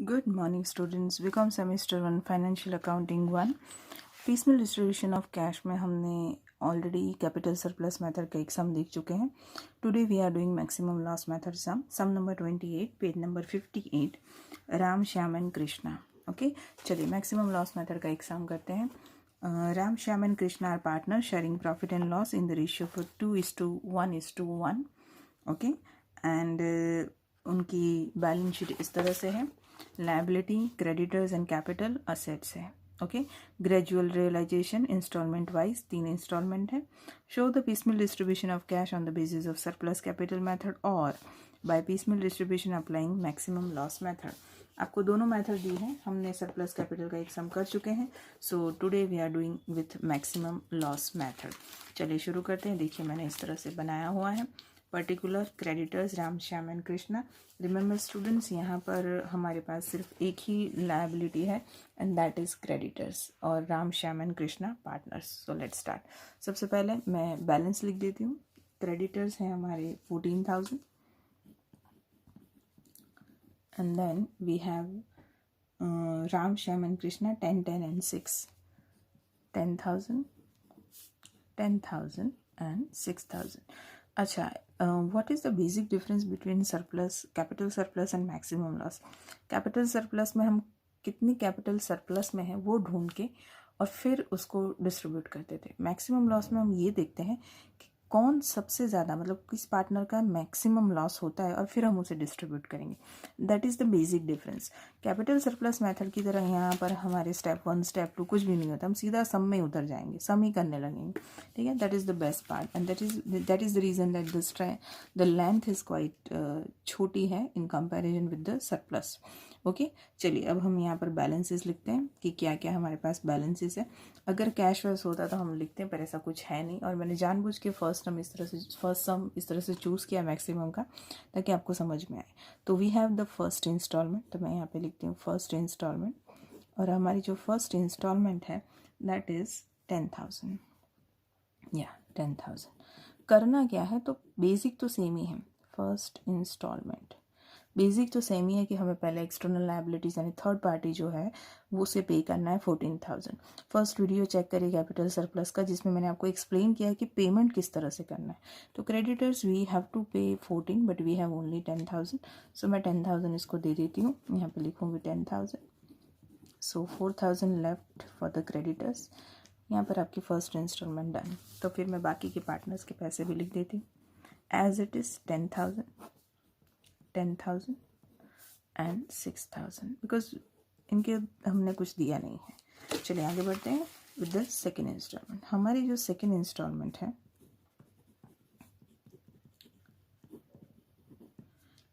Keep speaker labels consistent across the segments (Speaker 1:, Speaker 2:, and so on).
Speaker 1: Good morning students. BCom semester 1 financial accounting 1 piecemeal distribution of cash में हमने already capital surplus method का एक सम देख चुके हैं. Today we are doing maximum loss method sum number 28 page number 58 Ram Shyam and Krishna. Okay चलिए maximum loss method का एक सम करते हैं. Ram Shyam and Krishna are partner sharing profit and loss in the ratio for 2:1:1. Okay and उनकी बैलेंस शीट इस तरह से है. Liability, creditors and capital assets है. Okay gradual realisation instalment wise 3 instalment है. Show the piecemeal distribution of cash on the basis of surplus capital method और by piecemeal distribution applying maximum loss method. आपको दोनों method दी है. हमने surplus capital का एक सम कर चुके हैं. So today we are doing with maximum loss method. चलिए शुरू करते हैं. देखिए मैंने इस तरह से बनाया हुआ है. Particular creditors Ram Shyam and Krishna. Remember students यहाँ पर हमारे पास सिर्फ एक ही लायबिलिटी है एंड दैट इज क्रेडिटर्स और Ram Shyam and Krishna partners. So let's start. सबसे पहले मैं बैलेंस लिख देती हूँ. क्रेडिटर्स हैं हमारे 14,000 and then we have Ram Shyam and Krishna 10, 10 and 6. 10,000, 10,000 and 6,000. अच्छा, what is the basic difference between surplus, capital surplus and maximum loss? Capital surplus में हम कितनी कैपिटल सरप्लस में है वो ढूंढ के और फिर उसको डिस्ट्रीब्यूट करते थे. मैक्सिमम लॉस में हम ये देखते हैं कि कौन सबसे ज़्यादा मतलब किस पार्टनर का मैक्सिमम लॉस होता है और फिर हम उसे डिस्ट्रीब्यूट करेंगे. That is the basic difference. Capital surplus method की तरह यहाँ पर हमारे स्टेप 1 स्टेप 2 कुछ भी नहीं होता. हम सीधा सम में उतर जाएंगे, सम ही करने लगेंगे. ठीक है, that is the best part and that is the reason that the length is quite छोटी है in comparison with the surplus. Okay चलिए अब हम यहाँ पर बैलेंसेस लिखते हैं कि क्या क्या हमारे पास बैलेंसेस है. अगर कैश वैस होता तो हम लिखते हैं, पर ऐसा कुछ है नहीं और मैंने जानबूझ के फर्स्ट सम इस तरह से चूज़ किया मैक्सिमम का ताकि आपको समझ में आए. तो we have the first instalment. तो मैं यहाँ पे लिखती हूँ फर्स्ट इंस्टॉलमेंट और हमारी जो फर्स्ट इंस्टॉलमेंट है दैट इज़ 10,000 या 10,000. करना क्या है तो बेसिक तो सेम ही है. फर्स्ट इंस्टॉलमेंट बेसिक तो सेम ही है कि हमें पहले एक्सटर्नल लायबिलिटीज़ यानी थर्ड पार्टी जो है वो उसे पे करना है 14,000. फर्स्ट वीडियो चेक करिए कैपिटल सरप्लस का जिसमें मैंने आपको एक्सप्लेन किया है कि पेमेंट किस तरह से करना है. तो क्रेडिटर्स वी हैव टू पे 14 बट वी हैव ओनली 10,000. सो मैं 10,000 इसको दे देती हूँ. यहाँ पे लिखूँगी 10,000. सो 4,000 लेफ्ट फॉर द क्रेडिटर्स. यहाँ पर आपकी फर्स्ट इंस्टॉलमेंट डन. तो फिर मैं बाकी के पार्टनर्स के पैसे भी लिख देती हूँ. As it is 10,000, 10,000 and 6,000 because इनके हमने कुछ दिया नहीं है. चलिए आगे बढ़ते हैं विद द सेकेंड इंस्टॉलमेंट. हमारी जो सेकेंड इंस्टॉलमेंट है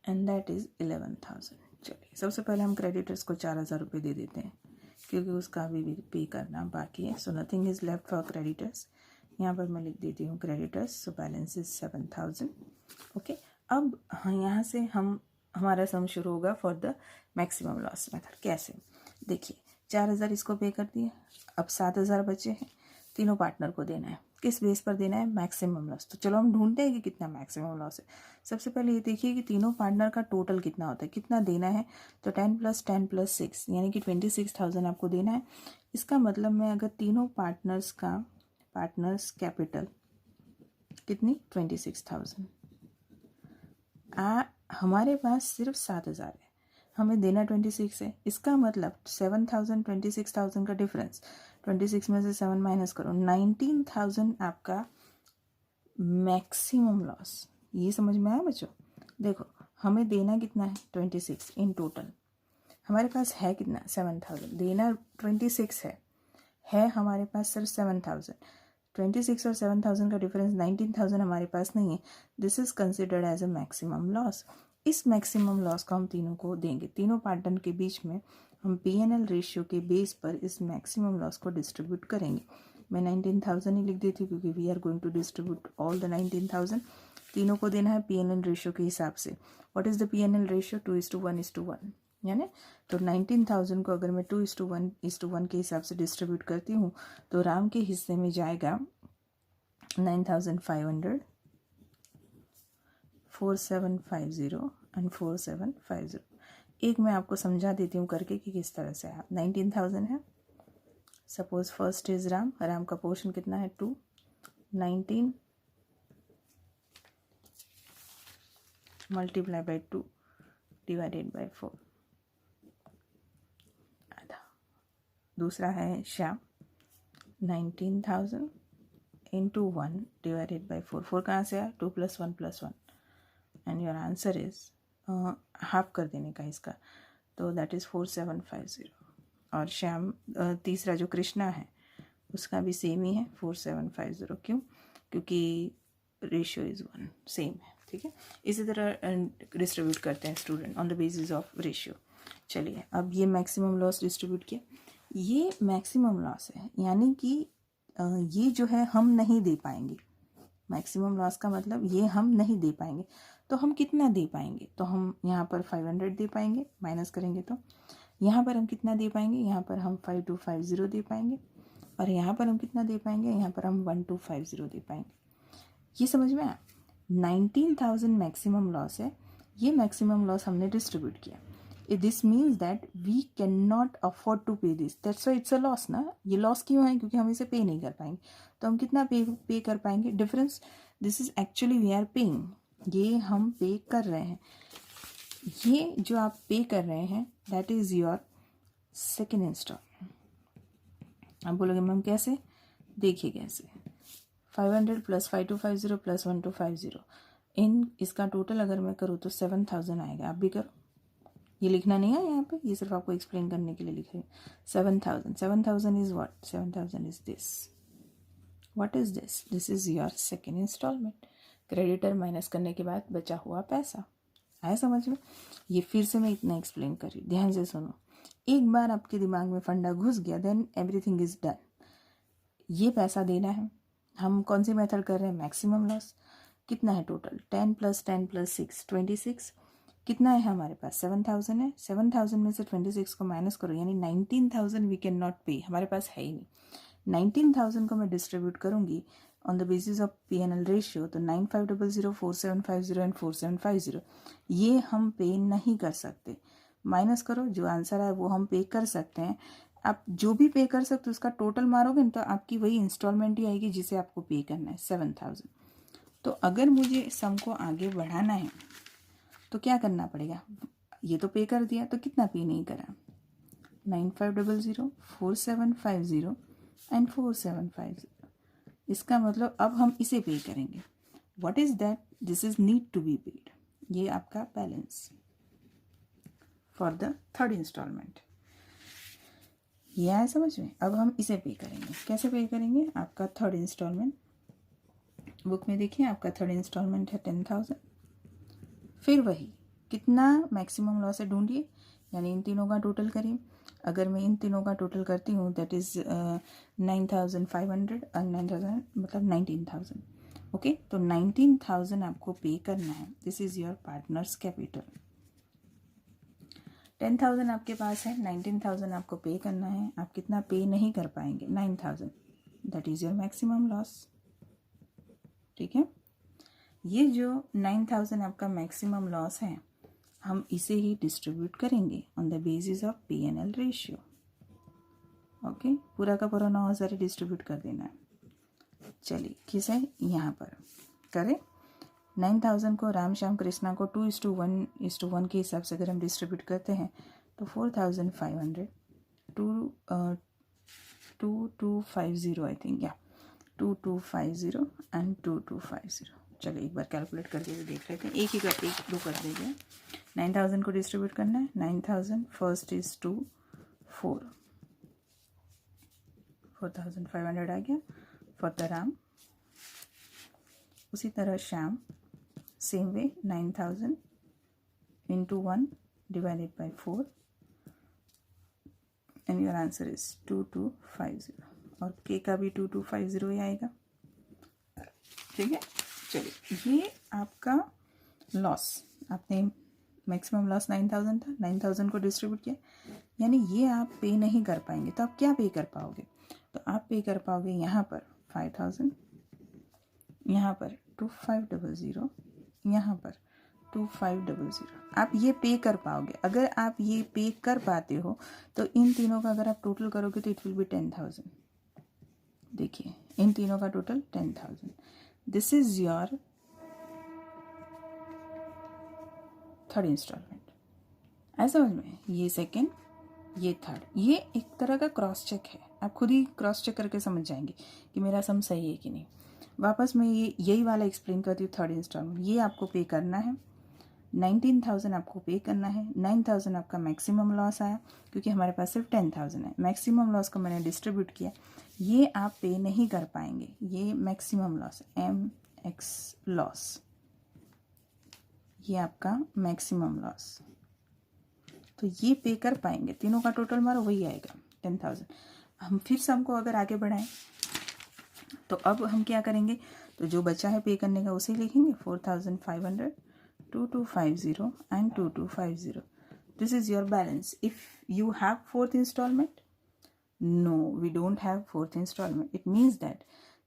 Speaker 1: एंड दैट इज़ 11,000. चलिए सबसे पहले हम क्रेडिटर्स को 4,000 रुपये दे देते हैं क्योंकि उसका अभी भी पे करना बाकी है. So nothing is left for creditors. यहाँ पर मैं लिख देती हूँ creditors. So balance is 7,000. Okay अब हाँ यहाँ से हमारा सम शुरू होगा for the maximum loss method. कैसे देखिए 4,000 इसको पे कर दिए. अब 7,000 बचे हैं. तीनों पार्टनर को देना है. किस बेस पर देना है? Maximum loss. तो चलो हम ढूंढते हैं कि कितना मैक्सिमम लॉस है. सबसे पहले ये देखिए कि तीनों पार्टनर का टोटल कितना होता है, कितना देना है. तो 10 + 10 + 6 यानी कि 26,000 आपको देना है. इसका मतलब मैं अगर तीनों पार्टनर्स कैपिटल कितनी 26,000. हमारे पास सिर्फ 7,000 है, हमें देना 26 है. इसका मतलब 7,000 26,000 का डिफरेंस. 26 में से 7 माइनस करो. 19,000 आपका मैक्सिमम लॉस. ये समझ में आया बच्चों? देखो हमें देना कितना है 26 इन टोटल. हमारे पास है कितना 7,000. देना 26 है हमारे पास सिर्फ 7,000. 26 और 7,000 का डिफरेंस 19,000 हमारे पास नहीं है. This is considered as a maximum loss. इस मैक्सिमम लॉस को हम तीनों को देंगे. तीनों पार्टनर के बीच में हम P&L रेशियो के बेस पर इस मैक्सिमम लॉस को डिस्ट्रीब्यूट करेंगे. मैं 19,000 ही लिख देती हूँ क्योंकि we are going to distribute all the 19,000. तीनों को देना है P&L रेशियो के हिसाब से. What is the P&L ratio? 2:1:1 यानी तो 19,000 को अगर मैं 2:1:1 के हिसाब से डिस्ट्रीब्यूट करती हूँ तो राम के हिस्से में जाएगा 9,500, 4750 एंड 4750. एक मैं आपको समझा देती हूँ करके कि किस तरह से आप 19,000 है। Suppose first is Ram, Ram का पोर्शन कितना है 2, 19 मल्टीप्लाई बाई 2 डिवाइडेड बाई 4 आधा। दूसरा है श्याम 19,000 इंटू 1 डिवाइडेड बाई 4, 4 कहाँ से आया 2 + 1 + 1 and your answer is half कर देने का इसका, तो दैट इज़ 4750। और श्याम तीसरा जो कृष्णा है उसका भी सेम ही है 4750। क्यों? क्योंकि रेशियो इज़ 1, सेम है। ठीक है, इसी तरह डिस्ट्रीब्यूट करते हैं student on the basis of ratio. चलिए अब ये मैक्सिमम लॉस डिस्ट्रीब्यूट किया, ये मैक्सिमम लॉस है, यानी कि ये जो है हम नहीं दे पाएंगे। मैक्सिमम लॉस का मतलब ये हम नहीं दे पाएंगे। तो हम कितना दे पाएंगे? तो हम यहाँ पर 500 दे पाएंगे, माइनस करेंगे तो यहाँ पर हम कितना दे पाएंगे? यहाँ पर हम 5250 दे पाएंगे, और यहाँ पर हम कितना दे पाएंगे? यहाँ पर हम 1250 दे पाएंगे। ये समझ में आया? 19,000 मैक्सिमम लॉस है, ये मैक्सिमम लॉस हमने डिस्ट्रीब्यूट किया। This means that we can not afford to pay this, that's why it's a loss ना। ये लॉस क्यों है? क्योंकि हम इसे पे नहीं कर पाएंगे। तो हम कितना पे कर पाएंगे? Difference, this is actually we are paying, ये हम पे कर रहे हैं। ये जो आप पे कर रहे हैं that is your second instalment. आप बोलोगे मैम कैसे? देखिए कैसे, 500 + 5250 + 1250 इन इसका टोटल अगर मैं करूँ तो 7,000 आएगा। आप भी करो, ये लिखना नहीं है यहाँ पे, ये सिर्फ आपको एक्सप्लेन करने के लिए लिख रही हूँ। 7,000 is what? 7,000 is this. What is this? This is your second instalment. Creditor minus करने के बाद बचा हुआ पैसा। आया समझ में? ये फिर से मैं इतना एक्सप्लेन कर रही हूँ, ध्यान से सुनो। एक बार आपके दिमाग में फंडा घुस गया देन एवरीथिंग इज डन। ये पैसा देना है। हम कौन सी मेथड कर रहे हैं? Maximum loss. कितना है टोटल? 10 + 10 + 6 26। कितना है हमारे पास? 7,000 है। 7,000 में से 26 को माइनस करो, यानी 19,000 वी कैन नॉट पे, हमारे पास है ही नहीं। 19,000 को मैं डिस्ट्रीब्यूट करूंगी on the basis of P&L ratio, तो 9500, 4750 एंड 4750 ये हम पे नहीं कर सकते। माइनस करो, जो आंसर है वो हम पे कर सकते हैं। आप जो भी पे कर सकते हो उसका टोटल मारोगे तो आपकी वही इंस्टॉलमेंट ही आएगी जिसे आपको पे करना है, 7,000। तो अगर मुझे सम को आगे बढ़ाना है तो क्या करना पड़ेगा? ये तो पे कर दिया, तो कितना पे नहीं करा? 9500, 4750 एंड 4750। इसका मतलब अब हम इसे पे करेंगे। What is that? This is need to be paid. ये आपका balance for the third instalment. ये आया समझ में? अब हम इसे पे करेंगे। कैसे पे करेंगे? आपका थर्ड इंस्टॉलमेंट बुक में देखिए, आपका थर्ड इंस्टॉलमेंट है 10,000। फिर वही कितना मैक्सिमम लॉस है ढूंढिए, यानी इन तीनों का टोटल करिए। अगर मैं इन तीनों का टोटल करती हूँ दैट इज 9,500 और 9,000 मतलब 19,000। ओके, तो 19,000 आपको पे करना है। This is your partners capital. 10,000 आपके पास है, 19,000 आपको पे करना है। आप कितना पे नहीं कर पाएंगे? 9,000, that is your maximum loss. ठीक है, ये जो 9,000 आपका मैक्सिमम लॉस है, हम इसे ही डिस्ट्रीब्यूट करेंगे on the basis of P&L ratio. Okay, पूरा का पूरा 9,000 डिस्ट्रीब्यूट कर देना है। चलिए किसे यहाँ पर करें? 9,000 को राम श्याम कृष्णा को 2:1 के हिसाब से अगर हम डिस्ट्रीब्यूट करते हैं तो 4,500 2250 आई थिंक, या 2250 एंड 2250। चलिए एक बार कैलकुलेट करके भी देख लेते हैं। एक दो कर देंगे। 9,000 को डिस्ट्रीब्यूट करना है। 9,000 फर्स्ट इज 2 4 4,500 आ गया फॉर द राम। उसी तरह Shyam, same way 9,000 into 1 divided by 4 and your answer is 2250। और के का भी 2250 ही आएगा। ठीक है, चलिए ये आपका लॉस, आपने मैक्सिमम लॉस 9,000 था, 9,000 को डिस्ट्रीब्यूट किया, यानी ये आप पे नहीं कर पाएंगे। तो आप क्या पे कर पाओगे? तो आप पे कर पाओगे यहाँ पर 5,000, यहाँ पर 2500, यहाँ पर 2500 आप ये पे कर पाओगे। अगर आप ये पे कर पाते हो तो इन तीनों का अगर आप टोटल करोगे तो इट विल बी 10,000। देखिए इन तीनों का total 10,000। This is your third instalment. ऐसा समझ में, ये सेकेंड, ये थर्ड, ये एक तरह का क्रॉस चेक है। आप खुद ही क्रॉस चेक करके समझ जाएंगे कि मेरा सम सही है कि नहीं। वापस मैं यही वाला एक्सप्लेन करती हूँ। थर्ड इंस्टॉलमेंट ये आपको पे करना है, 19,000 आपको पे करना है। 9,000 आपका मैक्सिमम लॉस आया क्योंकि हमारे पास सिर्फ 10,000 है। मैक्सिमम लॉस को मैंने डिस्ट्रीब्यूट किया, ये आप पे नहीं कर पाएंगे। ये मैक्सिमम लॉस है, MX लॉस, ये आपका मैक्सिमम लॉस, तो ये पे कर पाएंगे। तीनों का टोटल मारो वही आएगा 10,000। हम फिर सम को अगर आगे बढ़ाएं तो अब हम क्या करेंगे, तो जो बचा है पे करने का उसे लिखेंगे 4,500, 2250 and 2250. This is your balance. If you have fourth installment, no, we don't have fourth installment. It means that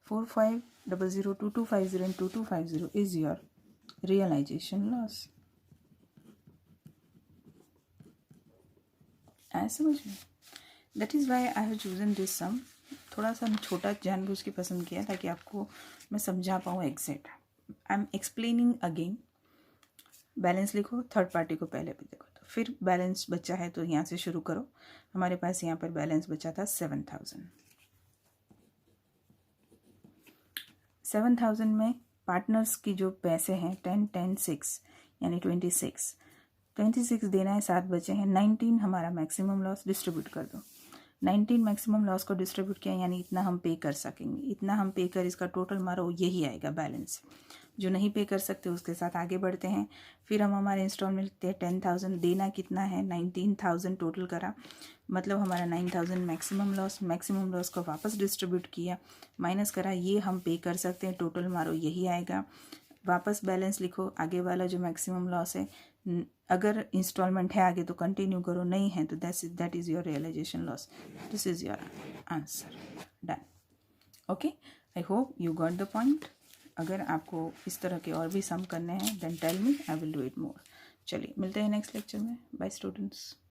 Speaker 1: 4500, 2250 and 2250 is your realization loss. ऐसा समझ में, that is why I have chosen this sum. थोड़ा सा छोटा जानबूझ के पसंद किया ताकि आपको मैं समझा पाऊँ exact. I am explaining again. Balance लिखो, थर्ड पार्टी को पहले भी देखो, तो फिर बैलेंस बचा है तो यहाँ से शुरू करो। हमारे पास यहाँ पर बैलेंस बचा था 7,000। 7,000 में पार्टनर्स की जो पैसे हैं 10, 10, 6 यानी 26 देना है, 7 बचे हैं। 19 हमारा मैक्सिमम लॉस, डिस्ट्रीब्यूट कर दो। 19 मैक्सिमम लॉस को डिस्ट्रीब्यूट किया यानी इतना हम पे कर सकेंगे, इतना हम पे कर इसका टोटल मारो, यही आएगा बैलेंस। जो नहीं पे कर सकते उसके साथ आगे बढ़ते हैं। फिर हम हमारे इंस्टॉलमेंट लिखते हैं 10,000, देना कितना है 19,000 टोटल करा, मतलब हमारा 9,000 मैक्सिमम लॉस को वापस डिस्ट्रीब्यूट किया, माइनस करा, ये हम पे कर सकते हैं, टोटल मारो यही आएगा। वापस बैलेंस लिखो, आगे वाला जो मैक्सिमम लॉस है, अगर इंस्टॉलमेंट है आगे तो कंटिन्यू करो, नहीं है तो that is your realisation loss. This is your answer, done. Okay, I hope you got the point. अगर आपको इस तरह के और भी सम करने हैं then tell me, I will do it more. चलिए मिलते हैं नेक्स्ट लेक्चर में। Bye students.